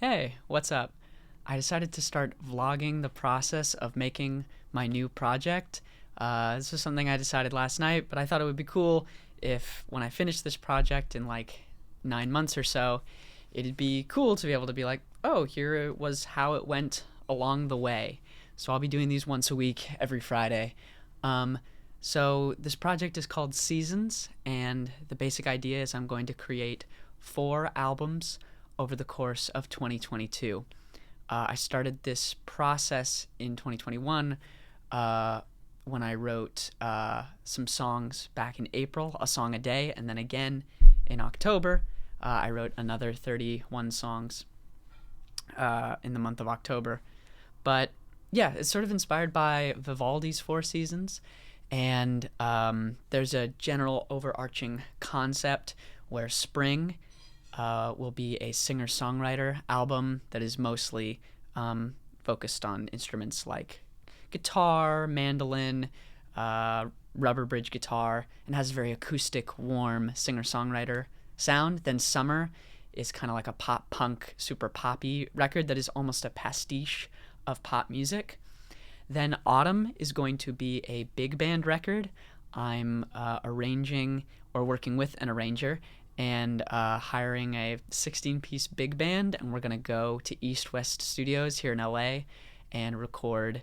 Hey, what's up? I decided to start vlogging the process of making my new project. This was something I decided last night, but I thought it would be cool if when I finish this project in like 9 months or so, it'd be cool to be able to be like, oh, here was how it went along the way. So I'll be doing these once a week, every Friday. Um, so this project is called Seasons, and the basic idea is I'm going to create 4 albums over the course of 2022. I started this process in 2021 uh, when I wrote some songs back in April, a song a day, and then again in October. I wrote another 31 songs in the month of October. But yeah, it's sort of inspired by Vivaldi's Four Seasons. And there's a general overarching concept where spring will be a singer songwriter album that is mostly focused on instruments like guitar, mandolin, uh, rubber bridge guitar, and has a very acoustic, warm singer songwriter sound. Then summer is kind of like a pop punk, super poppy record that is almost a pastiche of pop music. Then autumn is going to be a big band record. I'm arranging or working with an arranger and hiring a 16-piece big band, and we're going to go to East West Studios here in LA and record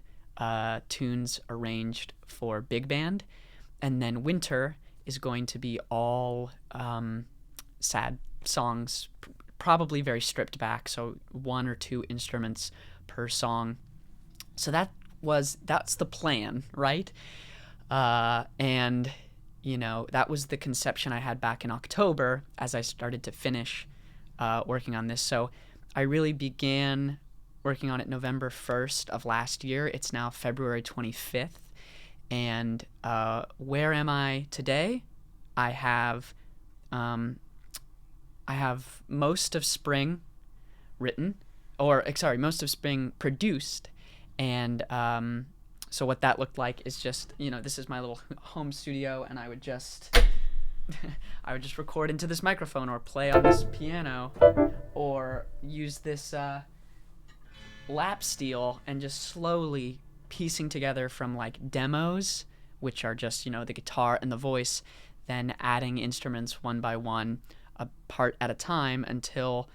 tunes arranged for big band. And then winter is going to be all sad songs, probably very stripped back, so one or two instruments per song. So that's the plan, right? And that was the conception I had back in October as I started to finish working on this. So I really began working on it November 1st of last year. It's now February 25th. And where am I today? I have most of spring written, or sorry, most of spring produced. And so what that looked like is just, this is my little home studio, and I would just record into this microphone or play on this piano or use this lap steel and just slowly piecing together from like demos, which are just, the guitar and the voice, then adding instruments one by one, a part at a time, until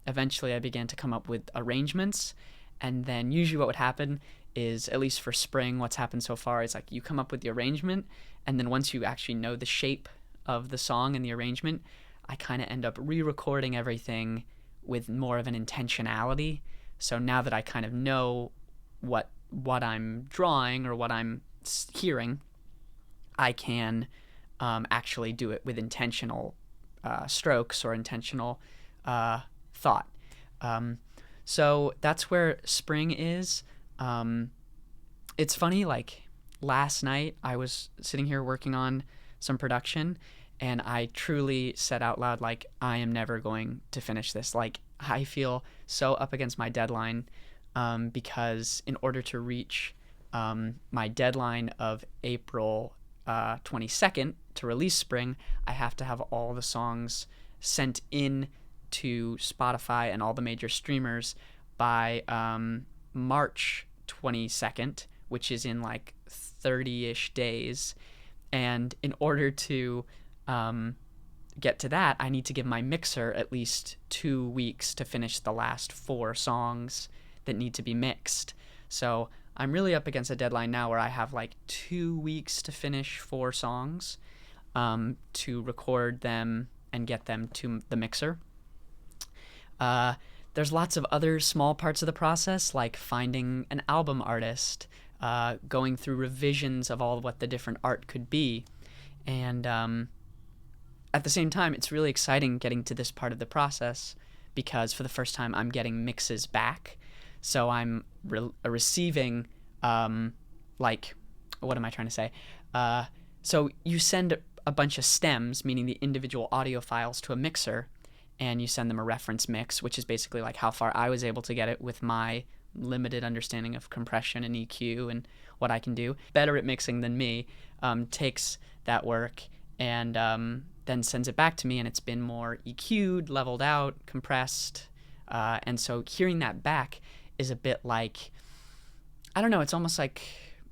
eventually I began to come up with arrangements. And then usually what would happen is, at least for spring, what's happened so far is like you come up with the arrangement, and then once you actually know the shape of the song and the arrangement, I kind of end up re-recording everything with more of an intentionality. So now that I kind of know what I'm drawing or what I'm hearing, I can actually do it with intentional strokes or intentional thought. So that's where spring is. It's funny, like last night I was sitting here working on some production, and I truly said out loud, like, I am never going to finish this. Like, I feel so up against my deadline because in order to reach my deadline of April 22nd to release spring, I have to have all the songs sent in to Spotify and all the major streamers by March 22nd, which is in like 30-ish days. And in order to get to that, I need to give my mixer at least 2 weeks to finish the last 4 songs that need to be mixed. So I'm really up against a deadline now where I have like 2 weeks to finish 4 songs, to record them and get them to the mixer. There's lots of other small parts of the process, like finding an album artist, going through revisions of all what the different art could be. And at the same time, it's really exciting getting to this part of the process because for the first time, I'm getting mixes back. So I'm receiving, like, what am I trying to say? So you send a bunch of stems, meaning the individual audio files, to a mixer, and you send them a reference mix, which is basically like how far I was able to get it with my limited understanding of compression and EQ and what I can do. Better at mixing than me, takes that work and then sends it back to me, and it's been more EQ'd, leveled out, compressed, And so hearing that back is a bit like, I don't know, it's almost like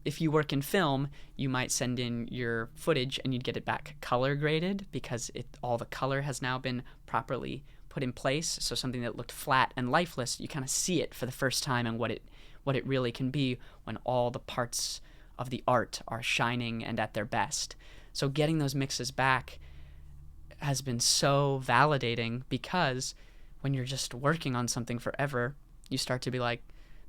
if you work in film, you might send in your footage and you'd get it back color graded because all the color has now been properly put in place. So something that looked flat and lifeless, you kind of see it for the first time and what it really can be when all the parts of the art are shining and at their best. So getting those mixes back has been so validating because when you're just working on something forever, you start to be like,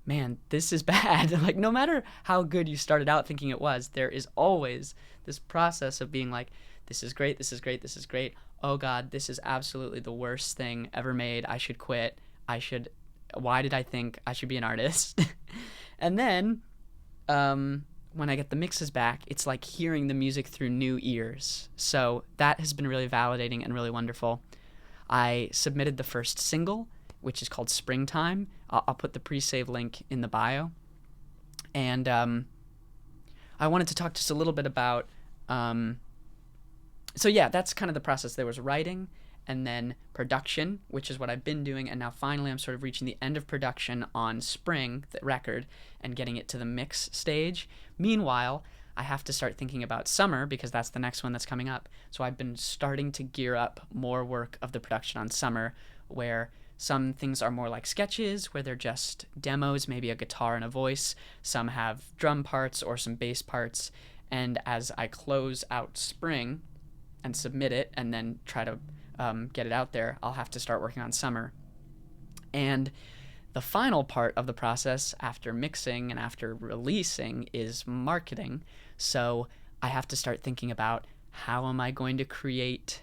man, this is bad. Like, no matter how good you started out thinking it was, there is always this process of being like, this is great, this is great, this is great. Oh God, this is absolutely the worst thing ever made. I should quit. Why did I think I should be an artist? And then, when I get the mixes back, it's like hearing the music through new ears. So that has been really validating and really wonderful. I submitted the first single, which is called Springtime. I'll put the pre-save link in the bio. And I wanted to talk just a little bit about... So yeah, that's kind of the process. There was writing and then production, which is what I've been doing. And now finally I'm sort of reaching the end of production on Spring, the record, and getting it to the mix stage. Meanwhile, I have to start thinking about Summer because that's the next one that's coming up. So I've been starting to gear up more work of the production on Summer, where some things are more like sketches, where they're just demos, maybe a guitar and a voice. Some have drum parts or some bass parts. And as I close out Spring and submit it and then try to get it out there, I'll have to start working on Summer. And the final part of the process after mixing and after releasing is marketing. So I have to start thinking about how am I going to create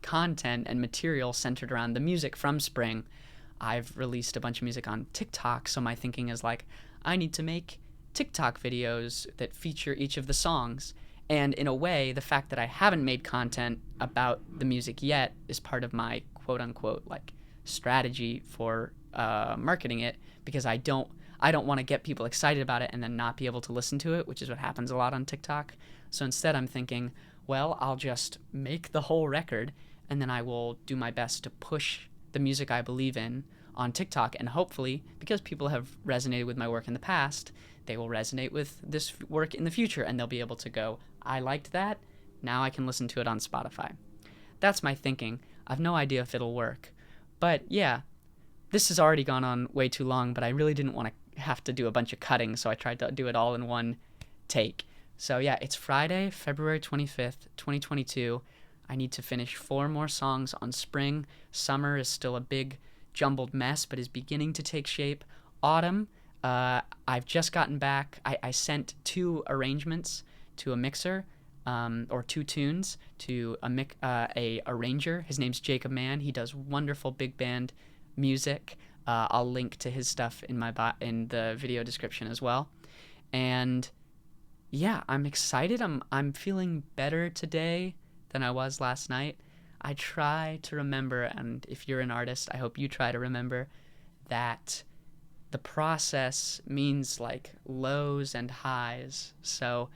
content and material centered around the music from Spring. I've released a bunch of music on TikTok, so my thinking is like, I need to make TikTok videos that feature each of the songs. And in a way, the fact that I haven't made content about the music yet is part of my quote-unquote like strategy for marketing it, because I don't want to get people excited about it and then not be able to listen to it, which is what happens a lot on TikTok. So instead I'm thinking, well, I'll just make the whole record and then I will do my best to push the music I believe in on TikTok, and hopefully, because people have resonated with my work in the past, they will resonate with this work in the future and they'll be able to go, I liked that, now I can listen to it on Spotify. That's my thinking. I've no idea if it'll work. But yeah, this has already gone on way too long, but I really didn't want to have to do a bunch of cutting, so I tried to do it all in one take. So yeah, it's Friday, February 25th, 2022. I need to finish 4 more songs on Spring. Summer is still a big jumbled mess, but is beginning to take shape. Autumn, I've just gotten back. I sent 2 arrangements to a mixer, or 2 tunes to a arranger. His name's Jacob Mann. He does wonderful big band music. I'll link to his stuff in in the video description as well. And yeah, I'm excited. I'm feeling better today than I was last night. I try to remember, and if you're an artist, I hope you try to remember that the process means like lows and highs. So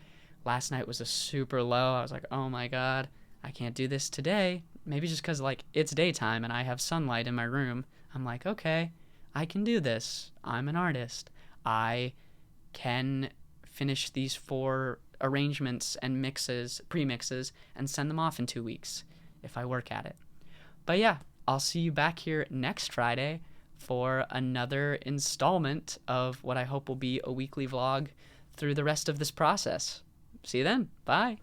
last night was a super low. I was like, oh my God, I can't do this today. Maybe just because like it's daytime and I have sunlight in my room. I'm like, okay, I can do this. I'm an artist. I can finish these 4 arrangements and pre-mixes, and send them off in 2 weeks if I work at it. But yeah, I'll see you back here next Friday for another installment of what I hope will be a weekly vlog through the rest of this process. See you then. Bye.